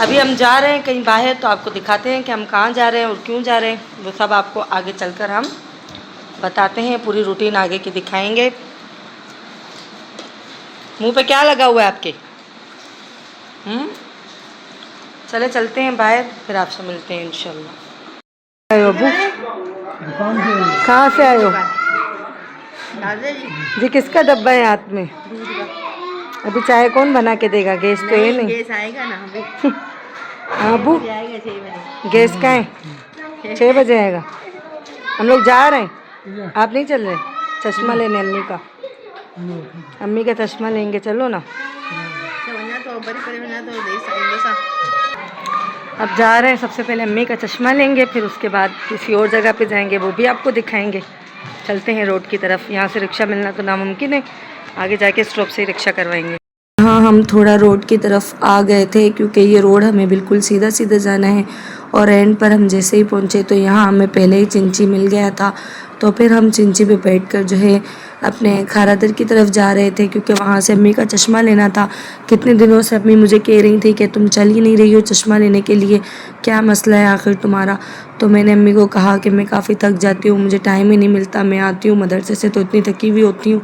अभी हम जा रहे हैं कहीं बाहर, तो आपको दिखाते हैं कि हम कहाँ जा रहे हैं और क्यों जा रहे हैं। वो सब आपको आगे चलकर हम बताते हैं, पूरी रूटीन आगे की दिखाएंगे। मुंह पे क्या लगा हुआ है आपके? चले चलते हैं बाहर, फिर आपसे मिलते हैं इंशाल्लाह। आयो अबू, कहाँ से आयो? जी किसका डब्बा है हाथ में? अभी चाय कौन बना के देगा? गैस तो है नहीं। गैस आएगा ना अभी। अबू आएगा 6 बजे। गैस का है? 6 बजे आएगा। हम लोग जा रहे हैं, आप नहीं चल रहे? चश्मा लेने अम्मी का, अम्मी का चश्मा लेंगे, चलो ना। अब जा रहे हैं, सबसे पहले अम्मी का चश्मा लेंगे, फिर उसके बाद किसी और जगह पे जाएंगे, वो भी आपको दिखाएंगे। चलते हैं रोड की तरफ। यहाँ से रिक्शा मिलना तो नामुमकिन है, आगे जाके स्टॉप से रिक्शा करवाएंगे। हाँ, हम थोड़ा रोड की तरफ आ गए थे क्योंकि ये रोड हमें बिल्कुल सीधा सीधा जाना है। और एंड पर हम जैसे ही पहुँचे तो यहाँ हमें पहले ही चिंची मिल गया था, तो फिर हम चिंची पे बैठकर जो है अपने खारादर की तरफ जा रहे थे क्योंकि वहाँ से अम्मी का चश्मा लेना था। कितने दिनों से अम्मी मुझे कह रही थी कि तुम चल ही नहीं रही हो चश्मा लेने के लिए, क्या मसला है आखिर तुम्हारा? तो मैंने अम्मी को कहा कि मैं काफ़ी थक जाती हूँ, मुझे टाइम ही नहीं मिलता, मैं आती हूँ मदरसे से तो इतनी थकी हुई होती हूँ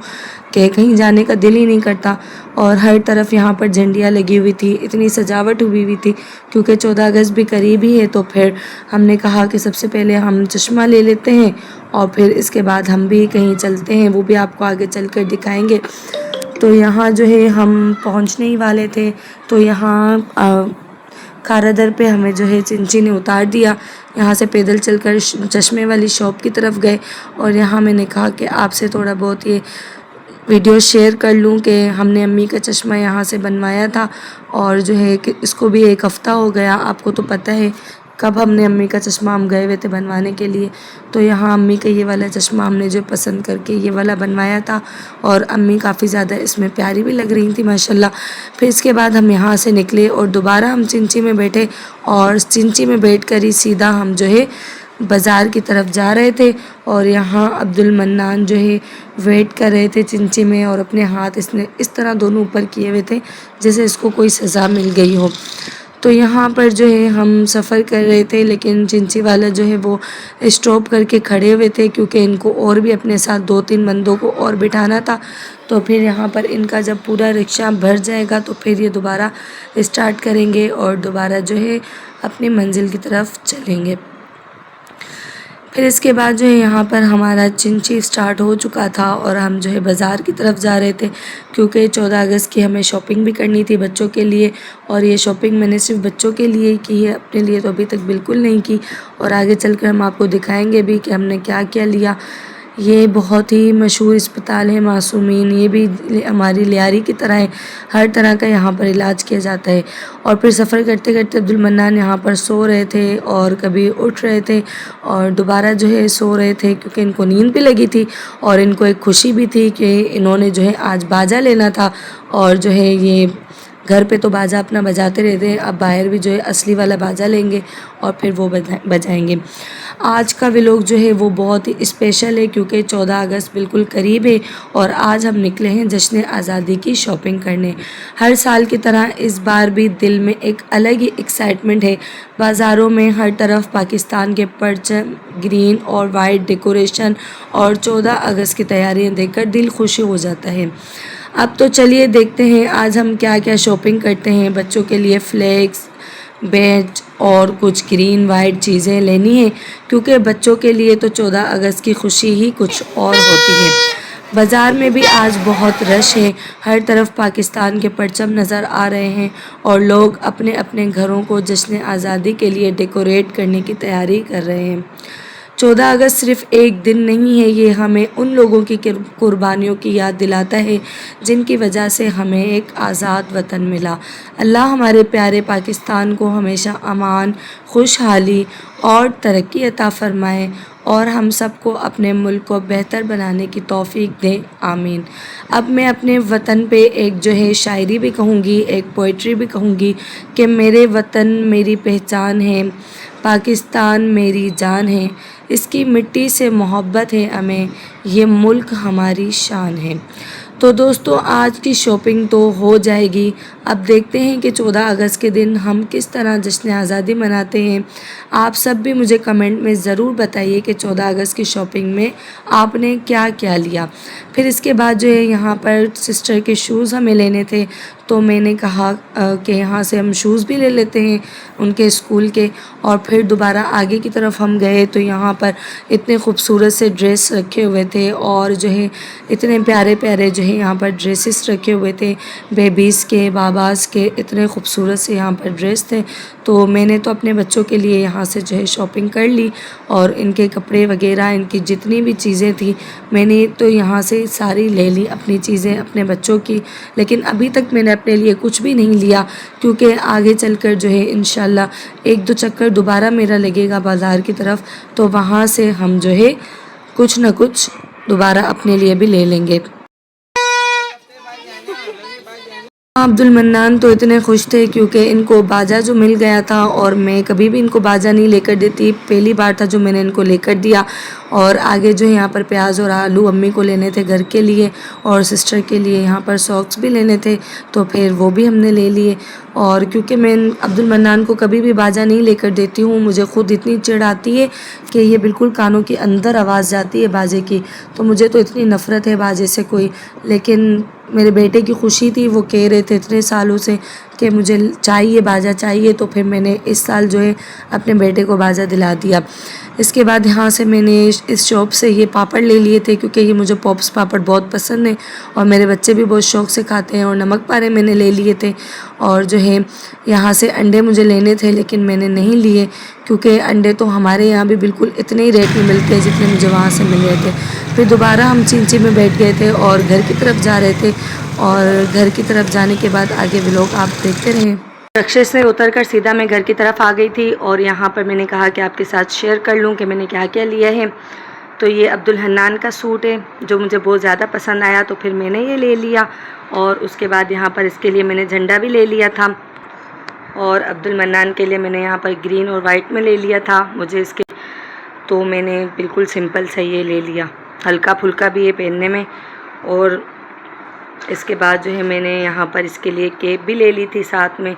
कि कहीं जाने का दिल ही नहीं करता। और हर तरफ यहाँ पर झंडियाँ लगी हुई थी, इतनी सजावट हुई हुई थी क्योंकि 14 अगस्त भी करीब ही है। तो फिर हमने कहा कि सबसे पहले हम चश्मा ले लेते हैं और फिर इसके बाद हम भी कहीं चलते हैं, वो भी आपको आगे चलकर दिखाएंगे। तो यहाँ जो है हम पहुँचने ही वाले थे, तो यहाँ खारादर पे हमें जो है चिंची ने उतार दिया। यहाँ से पैदल चलकर चश्मे वाली शॉप की तरफ गए और यहाँ मैंने कहा कि आपसे थोड़ा बहुत ये वीडियो शेयर कर लूँ कि हमने अम्मी का चश्मा यहाँ से बनवाया था और जो है कि इसको भी 1 हफ़्ता हो गया। आपको तो पता है कब हमने अम्मी का चश्मा हम गए हुए थे बनवाने के लिए। तो यहाँ अम्मी का ये वाला चश्मा हमने जो पसंद करके ये वाला बनवाया था और अम्मी काफ़ी ज़्यादा इसमें प्यारी भी लग रही थी माशाल्लाह। फिर इसके बाद हम यहाँ से निकले और दोबारा हम चिंची में बैठे और चिंची में बैठ कर ही सीधा हम जो है बाज़ार की तरफ जा रहे थे। और यहाँ अब्दुल मन्नान जो है वेट कर रहे थे चिंची में और अपने हाथ इसने इस तरह दोनों ऊपर किए हुए थे जैसे इसको कोई सज़ा मिल गई हो। तो यहाँ पर जो है हम सफ़र कर रहे थे, लेकिन चिंची वाला जो है वो स्टॉप करके खड़े हुए थे क्योंकि इनको और भी अपने साथ 2-3 बंदों को और बिठाना था। तो फिर यहाँ पर इनका जब पूरा रिक्शा भर जाएगा तो फिर ये दोबारा स्टार्ट करेंगे और दोबारा जो है अपनी मंजिल की तरफ चलेंगे। फिर इसके बाद जो है यहाँ पर हमारा चिंची स्टार्ट हो चुका था और हम जो है बाज़ार की तरफ जा रहे थे क्योंकि 14 अगस्त की हमें शॉपिंग भी करनी थी बच्चों के लिए। और ये शॉपिंग मैंने सिर्फ बच्चों के लिए ही की है, अपने लिए तो अभी तक बिल्कुल नहीं की। और आगे चलकर हम आपको दिखाएंगे भी कि हमने क्या क्या लिया। ये बहुत ही मशहूर अस्पताल है मासूमीन, ये भी हमारी लियारी की तरह है, हर तरह का यहाँ पर इलाज किया जाता है। और फिर सफ़र करते करते अब्दुल मन्नान यहाँ पर सो रहे थे और कभी उठ रहे थे और दोबारा जो है सो रहे थे क्योंकि इनको नींद भी लगी थी और इनको एक खुशी भी थी कि इन्होंने जो है आज बाजा लेना था। और जो है ये घर पे तो बाजा अपना बजाते रहते हैं, अब बाहर भी जो है असली वाला बाजा लेंगे और फिर वो बजाएंगे। आज का व्लॉग जो है वो बहुत ही स्पेशल है क्योंकि 14 अगस्त बिल्कुल करीब है और आज हम निकले हैं जश्न आज़ादी की शॉपिंग करने। हर साल की तरह इस बार भी दिल में एक अलग ही एक्साइटमेंट है। बाज़ारों में हर तरफ पाकिस्तान के परचम, ग्रीन और वाइट डेकोरेशन और 14 अगस्त की तैयारियां देखकर दिल खुश हो जाता है। अब तो चलिए देखते हैं आज हम क्या क्या शॉपिंग करते हैं। बच्चों के लिए फ्लैक्स, बैच और कुछ ग्रीन वाइट चीज़ें लेनी है क्योंकि बच्चों के लिए तो 14 अगस्त की खुशी ही कुछ और होती है। बाज़ार में भी आज बहुत रश है, हर तरफ पाकिस्तान के परचम नज़र आ रहे हैं और लोग अपने अपने घरों को जश्न आज़ादी के लिए डेकोरेट करने की तैयारी कर रहे हैं। 14 अगस्त सिर्फ़ एक दिन नहीं है, ये हमें उन लोगों की कुर्बानियों की याद दिलाता है जिनकी वजह से हमें एक आज़ाद वतन मिला। अल्लाह हमारे प्यारे पाकिस्तान को हमेशा अमान, खुशहाली और तरक्की अता फ़रमाए और हम सबको अपने मुल्क को बेहतर बनाने की तौफ़ीक दें, आमीन। अब मैं अपने वतन पे एक जो है शायरी भी कहूँगी, एक पोइट्री भी कहूँगी कि मेरे वतन मेरी पहचान है, पाकिस्तान मेरी जान है, इसकी मिट्टी से मोहब्बत है हमें, ये मुल्क हमारी शान है। तो दोस्तों आज की शॉपिंग तो हो जाएगी। अब देखते हैं कि 14 अगस्त के दिन हम किस तरह जश्न आज़ादी मनाते हैं। आप सब भी मुझे कमेंट में ज़रूर बताइए कि 14 अगस्त की शॉपिंग में आपने क्या क्या लिया। फिर इसके बाद जो है यहाँ पर सिस्टर के शूज़ हमें लेने थे, तो मैंने कहा कि यहाँ से हम शूज़ भी ले लेते हैं उनके स्कूल के। और फिर दोबारा आगे की तरफ हम गए तो यहाँ पर इतने खूबसूरत से ड्रेस रखे हुए थे और जो है इतने प्यारे प्यारे जो है यहाँ पर ड्रेसेस रखे हुए थे, बेबीज़ के, बाबाज़ के, इतने खूबसूरत से यहाँ पर ड्रेस थे। तो मैंने तो अपने बच्चों के लिए यहाँ से जो है शॉपिंग कर ली और इनके कपड़े वगैरह, इनकी जितनी भी चीज़ें थी मैंने तो यहाँ से सारी ले ली, अपनी चीज़ें अपने बच्चों की। लेकिन अभी तक मैंने अपने लिए कुछ भी नहीं लिया, क्योंकि आगे चलकर जो है इंशाल्लाह 1-2 चक्कर दोबारा मेरा लगेगा बाज़ार की तरफ, तो वहाँ से हम जो है कुछ न कुछ दोबारा अपने लिए भी ले लेंगे। अब्दुल मन्नान तो इतने खुश थे क्योंकि इनको बाजा जो मिल गया था और मैं कभी भी इनको बाजा नहीं लेकर देती, पहली बार था जो मैंने इनको लेकर दिया। और आगे जो है यहाँ पर प्याज और आलू अम्मी को लेने थे घर के लिए और सिस्टर के लिए यहाँ पर सॉक्स भी लेने थे, तो फिर वो भी हमने ले लिए। और क्योंकि मैं अब्दुल मन्नान को कभी भी बाजा नहीं लेकर देती हूँ, मुझे ख़ुद इतनी चिढ़ आती है कि ये बिल्कुल कानों के अंदर आवाज़ जाती है बाजे की, तो मुझे तो इतनी नफ़रत है बाजे से कोई। लेकिन मेरे बेटे की खुशी थी, वो कह रहे थे इतने सालों से कि मुझे चाहिए बाजा चाहिए, तो फिर मैंने इस साल जो है अपने बेटे को बाजा दिला दिया। इसके बाद यहाँ से मैंने इस शॉप से ये पापड़ ले लिए थे क्योंकि ये मुझे पॉप्स पापड़ बहुत पसंद है और मेरे बच्चे भी बहुत शौक़ से खाते हैं। और नमक पारे मैंने ले लिए थे। और जो है यहाँ से अंडे मुझे लेने थे लेकिन मैंने नहीं लिए क्योंकि अंडे तो हमारे यहाँ भी बिल्कुल इतने ही रेट में मिलते हैं जितने मुझे वहाँ से मिल रहे थे। फिर दोबारा हम चिंची में बैठ गए थे और घर की तरफ जा रहे थे, और घर की तरफ जाने के बाद आगे व्लॉग आप देखते रहें। रिक्शे से उतरकर सीधा मैं घर की तरफ आ गई थी और यहाँ पर मैंने कहा कि आपके साथ शेयर कर लूँ कि मैंने क्या क्या लिया है। तो ये अब्दुल हन्नान का सूट है जो मुझे बहुत ज़्यादा पसंद आया, तो फिर मैंने ये ले लिया। और उसके बाद यहाँ पर इसके लिए मैंने झंडा भी ले लिया था और अब्दुल मन्नान के लिए मैंने यहाँ पर ग्रीन और वाइट में ले लिया था मुझे इसके, तो मैंने बिल्कुल सिंपल सा ये ले लिया, हल्का फुल्का भी है पहनने में। और इसके बाद जो है मैंने यहाँ पर इसके लिए केप भी ले ली थी साथ में,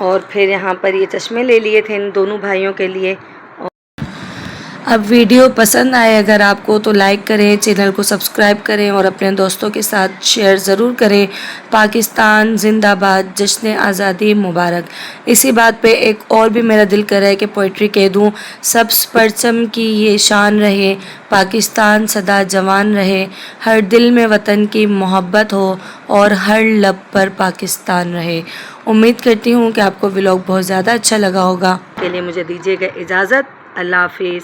और फिर यहाँ पर ये चश्मे ले लिए थे इन दोनों भाइयों के लिए। अब वीडियो पसंद आए अगर आपको तो लाइक करें, चैनल को सब्सक्राइब करें और अपने दोस्तों के साथ शेयर ज़रूर करें। पाकिस्तान जिंदाबाद, जश्न आज़ादी मुबारक। इसी बात पे एक और भी मेरा दिल कर रहा है कि पोइट्री कह दूँ, सब परचम की ये शान रहे, पाकिस्तान सदा जवान रहे, हर दिल में वतन की मोहब्बत हो और हर लब पर पाकिस्तान रहे। उम्मीद करती हूँ कि आपको व्लॉग बहुत ज़्यादा अच्छा लगा होगा। के लिए मुझे दीजिएगा इजाज़त। अल्लाह हाफिज़।